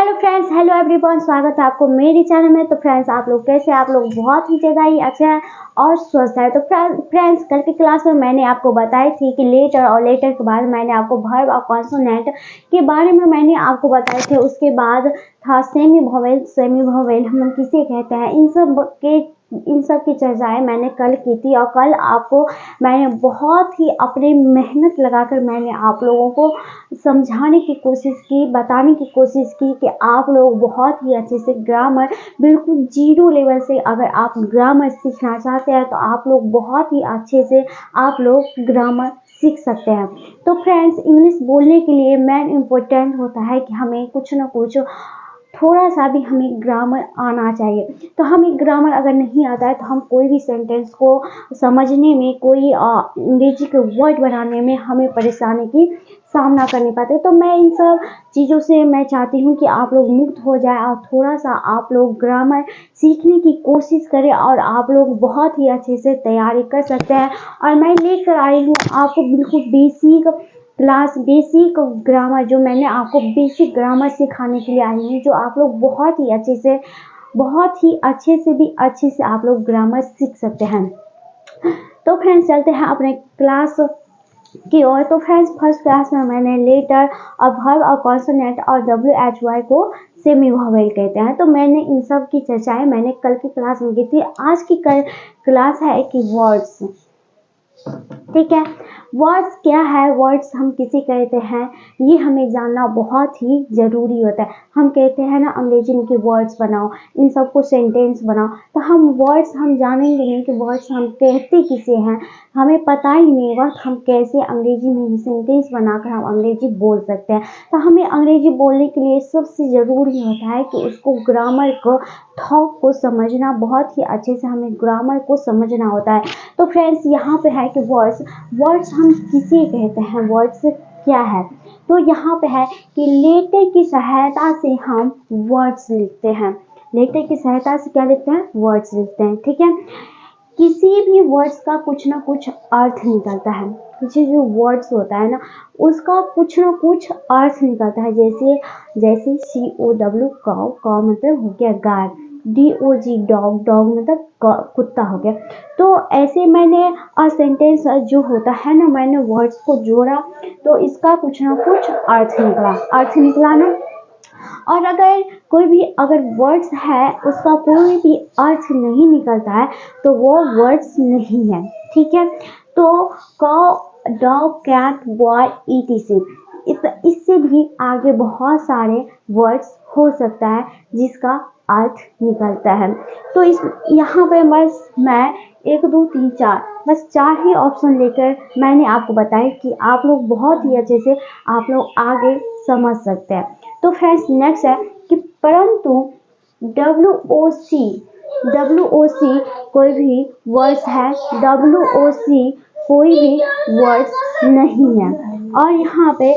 Hello friends, hello everyone, स्वागत है आपको मेरे चैनल में। तो फ्रेंड्स, आप लोग कैसे हैं? आप लोग बहुत ही ज़्यादा ही अच्छे हैं और स्वस्थ है। तो फ्रेंड्स, कल की क्लास में मैंने आपको बताई थी कि लेटर और लेटर के बाद मैंने आपको वर्ब और कॉन्सोनेंट के बारे में मैंने आपको बताए थे। उसके बाद था सेमी वोवेल। सेमी वोवेल हम किसे कहते हैं, इन सब की चर्चाएं मैंने कल की थी। और कल आपको मैंने बहुत ही अपनी मेहनत लगाकर मैंने आप लोगों को समझाने की कोशिश की, बताने की कोशिश की कि आप लोग बहुत ही अच्छे से ग्रामर, बिल्कुल जीरो लेवल से अगर आप ग्रामर सीखना चाहते हैं तो आप लोग बहुत ही अच्छे से आप लोग ग्रामर सीख सकते हैं। तो फ्रेंड्स, इंग्लिश बोलने के लिए मेन इम्पोर्टेंट होता है कि हमें कुछ ना कुछ थोड़ा सा भी हमें ग्रामर आना चाहिए। तो हमें ग्रामर अगर नहीं आता है तो हम कोई भी सेंटेंस को समझने में, कोई अंग्रेजी के वर्ड बनाने में हमें परेशानी की सामना करने पाते। तो मैं इन सब चीज़ों से मैं चाहती हूँ कि आप लोग मुक्त हो जाए और थोड़ा सा आप लोग ग्रामर सीखने की कोशिश करें और आप लोग बहुत ही अच्छे से तैयारी कर सकते हैं। और मैं लेकर आई हूँ आपको बिल्कुल बेसिक क्लास, बेसिक ग्रामर, जो मैंने आपको बेसिक ग्रामर सिखाने के लिए आई हूँ, जो आप लोग बहुत ही अच्छे से, बहुत ही अच्छे से भी अच्छे से आप लोग ग्रामर सीख सकते हैं। तो फ्रेंड्स, चलते हैं अपने क्लास की ओर। तो फ्रेंड्स, फर्स्ट क्लास में मैंने लेटर और वर्ब और कॉन्सोनेंट और WHY को सेमी वोवेल कहते हैं। तो मैंने इन सब की चर्चाएं मैंने कल की क्लास में की थी। आज की क्लास है कि वर्ड्स, ठीक है। वर्ड्स क्या है, वर्ड्स हम किसे कहते हैं, ये हमें जानना बहुत ही ज़रूरी होता है। हम कहते हैं ना अंग्रेजी में कि वर्ड्स बनाओ, इन सबको सेंटेंस बनाओ। तो हम वर्ड्स हम जानेंगे नहीं कि वर्ड्स हम कहते किसे हैं, हमें पता ही नहीं होगा हम कैसे अंग्रेजी में सेंटेंस बनाकर हम अंग्रेजी बोल सकते हैं। तो हमें अंग्रेजी बोलने के लिए सबसे ज़रूरी होता है कि उसको ग्रामर को, थॉट को समझना, बहुत ही अच्छे से हमें ग्रामर को समझना होता है। तो फ्रेंड्स, यहाँ पे है कि वर्ड्स हम किसे कहते हैं, वर्ड्स क्या है। तो यहाँ पे है कि लेटर की सहायता से हम वर्ड्स लिखते हैं। लेटर की सहायता से क्या लिखते हैं, वर्ड्स लिखते हैं, ठीक है। किसी भी वर्ड्स का कुछ ना कुछ अर्थ निकलता है। किसी जो वर्ड्स होता है ना, उसका कुछ ना कुछ अर्थ निकलता है। जैसे COW काउ, काउ मतलब हो गया गाय, DOG डॉग, डॉग मतलब कुत्ता हो गया। तो ऐसे मैंने सेंटेंस जो होता है ना, मैंने वर्ड्स को जोड़ा तो इसका कुछ ना कुछ अर्थ निकला ना। और अगर कोई भी वर्ड्स है उसका कोई भी अर्थ नहीं निकलता है तो वो वर्ड्स नहीं है, ठीक है। तो cow, dog, cat, boy, ETC, इससे भी आगे बहुत सारे वर्ड्स हो सकता है जिसका अर्थ निकलता है। तो यहाँ पे बस मैं 1 2 3 4 बस 4 ही ऑप्शन लेकर मैंने आपको बताया कि आप लोग बहुत ही अच्छे से आप लोग आगे समझ सकते हैं। तो फ्रेंड्स, नेक्स्ट है कि परंतु WOC कोई भी वर्ड्स है, WOC कोई भी वर्ड्स नहीं है। और यहाँ पे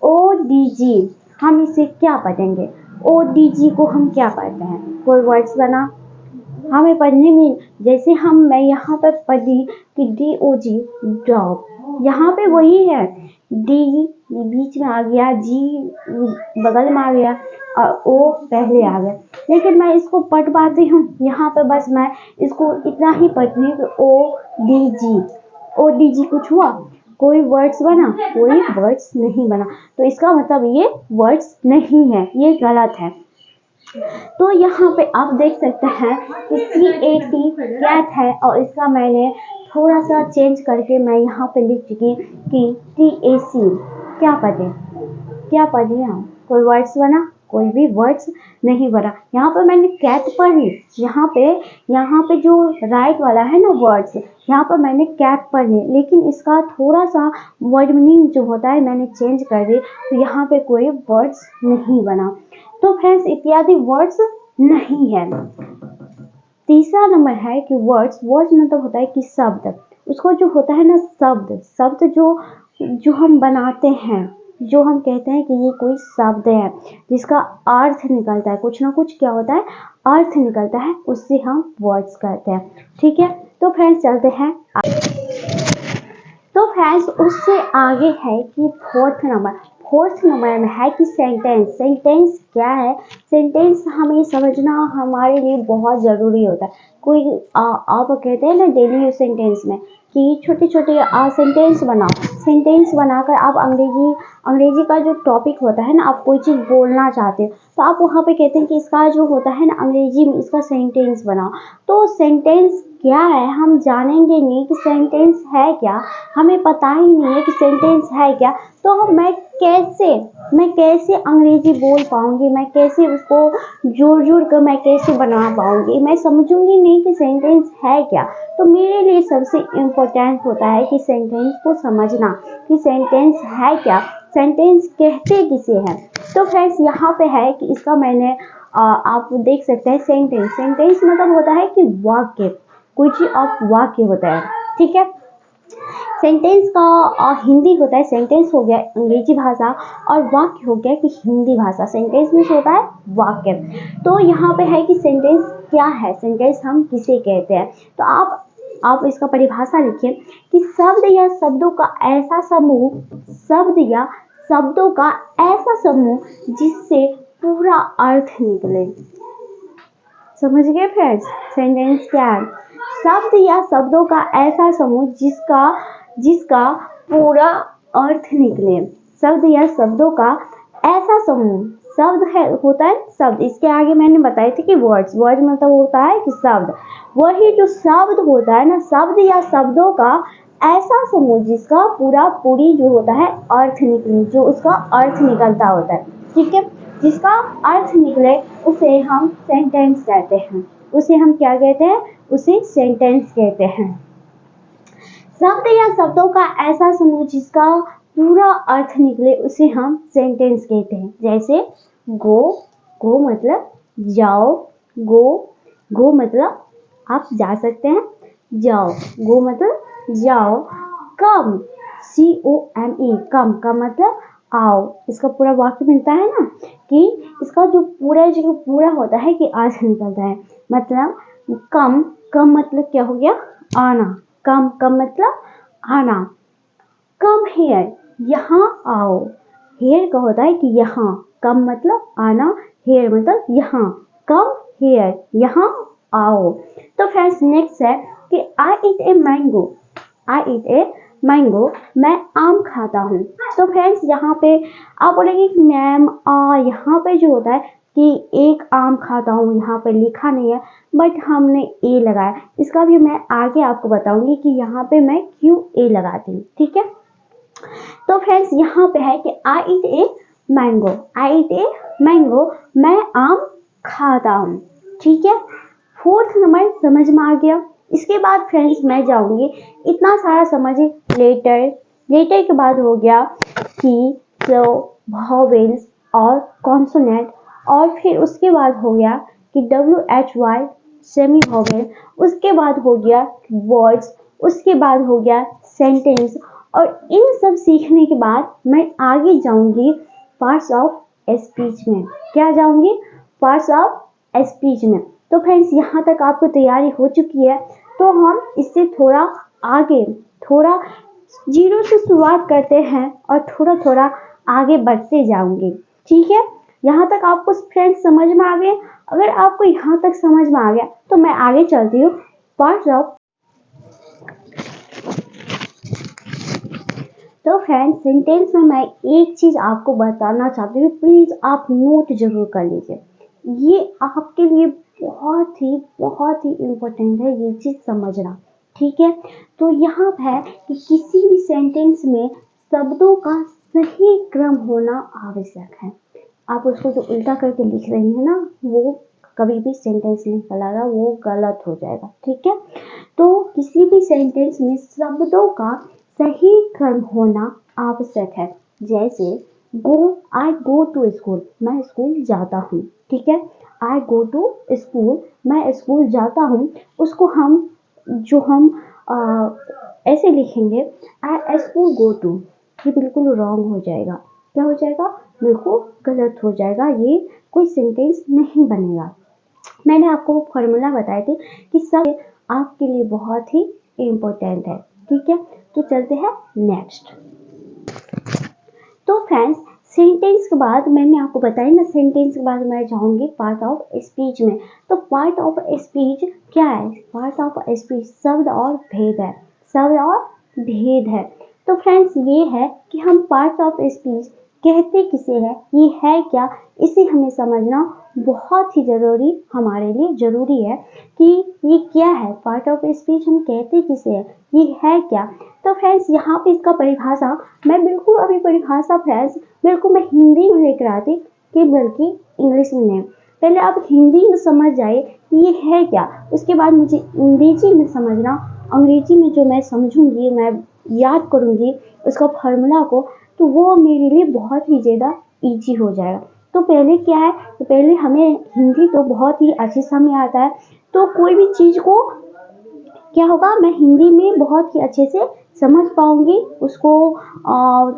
ODG, हम इसे क्या पढ़ेंगे, ODG को हम क्या पढ़ते हैं, कोई वर्ड्स बना हमें पढ़ने में, जैसे मैं यहाँ पर पढ़ी कि DOG डॉग, यहाँ पे वही है, D बीच में आ गया, G बगल में आ गया और O पहले आ गया। लेकिन मैं इसको पढ़ पाती हूँ, यहाँ पे बस मैं इसको इतना ही पढ़ती हूँ कि ODG कुछ हुआ, कोई वर्ड्स बना, कोई वर्ड्स नहीं बना। तो इसका मतलब ये वर्ड्स नहीं है, ये गलत है। तो यहाँ पे आप देख सकते हैं कि CAT कैट है और इसका मैंने थोड़ा सा चेंज करके मैं यहाँ पे लिख चुकी कि TAC, क्या पढ़े हम, कोई वर्ड्स बना, कोई भी वर्ड्स नहीं बना। यहाँ पे मैंने कैट पढ़ी, यहाँ पे जो राइट वाला है ना वर्ड्स, यहाँ पर मैंने कैट पढ़ी, लेकिन इसका थोड़ा सा वर्ड मीनिंग जो होता है मैंने चेंज कर दी, तो यहाँ पे कोई वर्ड्स नहीं बना। तो फ्रेंड्स, इत्यादि वर्ड्स नहीं है। तीसरा नंबर है कि वर्ड्स मतलब होता है कि शब्द, उसको जो होता है ना शब्द जो हम बनाते हैं, जो हम कहते हैं कि ये कोई शब्द है जिसका अर्थ निकलता है, कुछ ना कुछ क्या होता है, अर्थ निकलता है, उससे हम वर्ड्स कहते हैं, ठीक है। तो फ्रेंड्स, चलते हैं। तो फ्रेंड्स, उससे आगे है कि फोर्थ फोर्थ नंबर में है कि सेंटेंस। सेंटेंस क्या है? सेंटेंस हमें समझना हमारे लिए बहुत ज़रूरी होता है। कोई आप कहते हैं ना डेली यूज सेंटेंस में कि छोटे छोटे सेंटेंस बनाओ। सेंटेंस बनाकर आप अंग्रेजी का जो टॉपिक होता है ना, आप कोई चीज़ बोलना चाहते हो तो आप वहाँ पे कहते हैं कि इसका जो होता है ना अंग्रेजी में, इसका सेंटेंस बनाओ। तो सेंटेंस क्या है हम जानेंगे नहीं कि सेंटेंस है क्या, हमें पता ही नहीं है कि सेंटेंस है क्या, तो मैं कैसे अंग्रेजी बोल पाऊंगी, मैं कैसे उसको जोड़ कर मैं कैसे बना पाऊंगी, मैं समझूंगी नहीं कि सेंटेंस है क्या। तो मेरे लिए सबसे इम्पोर्टेंट होता है कि सेंटेंस को समझना कि सेंटेंस है क्या, सेंटेंस कहते किसे हैं। तो फ्रेंड्स यहाँ पे है कि इसका मैंने आप देख सकते हैं सेंटेंस। सेंटेंस मतलब होता है कि वाक्य, कोई चीज ऑफ वाक्य होता है, ठीक है। सेंटेंस का हिंदी होता है, सेंटेंस हो गया अंग्रेजी भाषा, और वाक्य हो गया कि हिंदी भाषा। सेंटेंस में होता है वाक्य। तो यहाँ पे है कि सेंटेंस क्या है, सेंटेंस हम किसे कहते हैं। तो आप इसका परिभाषा लिखिए कि शब्द या शब्दों का ऐसा समूह, शब्द या शब्दों का ऐसा समूह जिससे पूरा अर्थ निकले। समझ गए फ्रेंड्स? सेंटेंस क्या है? शब्द या शब्दों का ऐसा समूह जिसका पूरा अर्थ निकले। शब्द या शब्दों का ऐसा समूह, शब्द है होता है शब्द, इसके आगे मैंने बताए थे कि वर्ड्स मतलब होता है कि शब्द, वही जो शब्द होता है ना, शब्द या शब्दों का ऐसा समूह जिसका पूरी जो होता है अर्थ निकले, जो उसका अर्थ निकलता होता है, ठीक है। जिसका अर्थ निकले उसे हम सेंटेंस कहते हैं। उसे हम क्या कहते हैं? उसे सेंटेंस कहते हैं। शब्द या शब्दों का ऐसा समूह जिसका पूरा अर्थ निकले उसे हम सेंटेंस कहते हैं। जैसे गो मतलब जाओ, गो मतलब आप जा सकते हैं, जाओ, गो मतलब जाओ। कम, COME, कम का मतलब आओ। इसका पूरा वाक्य मिलता है ना कि इसका जो पूरा होता है कि आज निकलता है, मतलब कम मतलब क्या हो गया? आना। कम मतलब आना। कम हेयर, यहाँ आओ। हेयर का होता है कि यहाँ, कम मतलब आना, हेयर मतलब यहाँ। कम हेयर, यहाँ आओ। तो फ्रेंड्स नेक्स्ट है कि आई ईट ए मैंगो, मैं आम खाता हूँ। तो फ्रेंड्स यहाँ पे आप बोलेंगे कि मैम यहाँ पे जो होता है कि एक आम खाता हूँ, यहाँ पे लिखा नहीं है, बट हमने ए लगाया। इसका भी मैं आगे आपको बताऊंगी कि यहाँ पे मैं क्यों ए लगाती हूँ, ठीक है। तो फ्रेंड्स यहाँ पे है कि आई ईट ए मैंगो, मैं आम खाता हूँ, ठीक है। फोर्थ नंबर समझ में आ गया। इसके बाद फ्रेंड्स मैं जाऊंगी, इतना सारा समझिए। लेटर के बाद हो गया की, फ्लो, वॉवेल्स और कॉन्सोनेंट, और फिर उसके बाद हो गया कि WHY सेमी वॉवेल, उसके बाद हो गया वर्ड्स, उसके बाद हो गया सेंटेंस। और इन सब सीखने के बाद मैं आगे जाऊंगी पार्ट्स ऑफ स्पीच में। क्या जाऊंगी? पार्ट्स ऑफ स्पीच में। तो फ्रेंड्स यहाँ तक आपको तैयारी हो चुकी है, तो हम इससे थोड़ा आगे, थोड़ा जीरो से शुरुआत करते हैं और थोड़ा आगे बढ़ते जाऊंगे, ठीक है। यहाँ तक आपको फ्रेंड्स समझ में आ गए? अगर आपको यहाँ तक समझ में आ गया तो मैं आगे चलती हूँ पार्ट्स ऑफ। तो फ्रेंड्स सेंटेंस में मैं एक चीज आपको बताना चाहती हूँ, प्लीज आप नोट जरूर कर लीजिए। ये आपके लिए बहुत ही इम्पोर्टेंट है ये चीज समझना, ठीक है। तो यहाँ है कि किसी भी सेंटेंस में शब्दों का सही क्रम होना आवश्यक है। आप उसको जो उल्टा करके लिख रही है ना, वो कभी भी सेंटेंस नहीं कहलाएगा, वो गलत हो जाएगा, ठीक है। तो किसी भी सेंटेंस में शब्दों का सही क्रम होना आवश्यक है। जैसे आई गो टू स्कूल, मैं स्कूल जाता हूँ, ठीक है। आई गो टू स्कूल, मैं स्कूल जाता हूँ, उसको हम ऐसे लिखेंगे आई स्कूल गो टू, ये बिल्कुल रॉन्ग हो जाएगा। क्या हो जाएगा? बिल्कुल गलत हो जाएगा, ये कोई सेंटेंस नहीं बनेगा। मैंने आपको फॉर्मूला बताए थे कि सब आपके लिए बहुत ही इम्पोर्टेंट है, ठीक है। तो चलते हैं नेक्स्ट। तो फ्रेंड्स सेंटेंस के बाद मैंने आपको बताया ना, सेंटेंस के बाद मैं जाऊंगी पार्ट ऑफ स्पीच में। तो पार्ट ऑफ स्पीच क्या है? पार्ट ऑफ स्पीच शब्द और भेद है, शब्द और भेद है। तो फ्रेंड्स ये है कि हम पार्ट ऑफ स्पीच कहते किसे हैं, ये है क्या, इसे हमें समझना बहुत ही जरूरी, हमारे लिए जरूरी है कि ये क्या है, पार्ट ऑफ स्पीच हम कहते किसे हैं, ये है क्या। तो फ्रेंड्स यहाँ पे इसका परिभाषा मैं बिल्कुल अभी परिभाषा फ्रेंड्स बिल्कुल मैं हिंदी में लेकर आती कि बल्कि इंग्लिश में नहीं। पहले आप हिंदी में समझ जाए कि ये है क्या, उसके बाद मुझे अंग्रेजी में समझना, अंग्रेजी में जो मैं समझूंगी, मैं याद करूंगी उसका फार्मूला को, तो वो मेरे लिए बहुत ही ज़्यादा ईजी हो जाएगा। तो पहले क्या है, तो पहले हमें हिंदी तो बहुत ही अच्छे से हमें आता है, तो कोई भी चीज़ को क्या होगा, मैं हिंदी में बहुत ही अच्छे से समझ पाऊंगी उसको,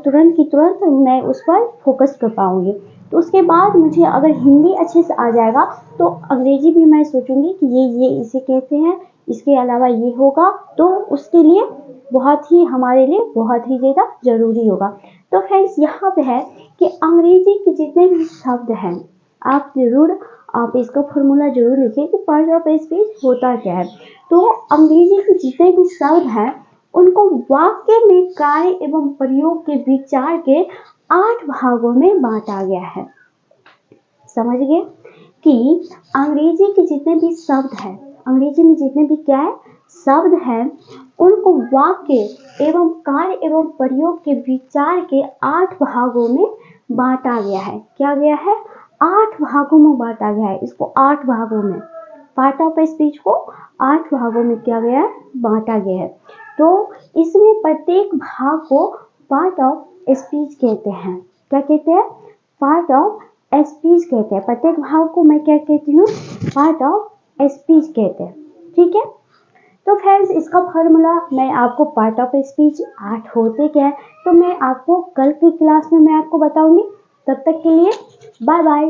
तुरंत की तुरंत मैं उस पर फोकस कर पाऊंगी। तो उसके बाद मुझे अगर हिंदी अच्छे से आ जाएगा तो अंग्रेजी भी मैं सोचूंगी कि ये इसे कहते हैं, इसके अलावा ये होगा, तो उसके लिए बहुत ही हमारे लिए बहुत ही ज़्यादा ज़रूरी होगा। तो फ्रेंड्स यहाँ पे है कि अंग्रेजी के जितने भी शब्द हैं आप ज़रूर आप इसका फॉर्मूला जरूर लिखिए कि पार्ट ऑफ स्पीच होता क्या है। तो अंग्रेजी के जितने भी शब्द हैं उनको वाक्य में कार्य एवं प्रयोग के विचार के 8 भागों में बांटा गया है। समझ गए कि अंग्रेजी के जितने भी शब्द हैं, अंग्रेजी में जितने भी क्या है शब्द हैं, उनको वाक्य एवं कार्य एवं प्रयोग के विचार के 8 भागों में बांटा गया है। क्या गया है? 8 भागों में बांटा गया है। इसको 8 भागों में, पार्ट ऑफ स्पीच को 8 भागों में किया गया है, बांटा गया है। तो इसमें प्रत्येक भाग को पार्ट ऑफ स्पीच कहते हैं। क्या कहते हैं? पार्ट ऑफ स्पीच कहते हैं। प्रत्येक भाग को मैं क्या कहती हूँ? पार्ट ऑफ स्पीच कहते हैं। ठीक है। तो फ्रेंड्स इसका फॉर्मूला मैं आपको पार्ट ऑफ स्पीच 8 होते क्या है तो मैं आपको कल की क्लास में मैं आपको बताऊंगी। तब तक के लिए बाय बाय।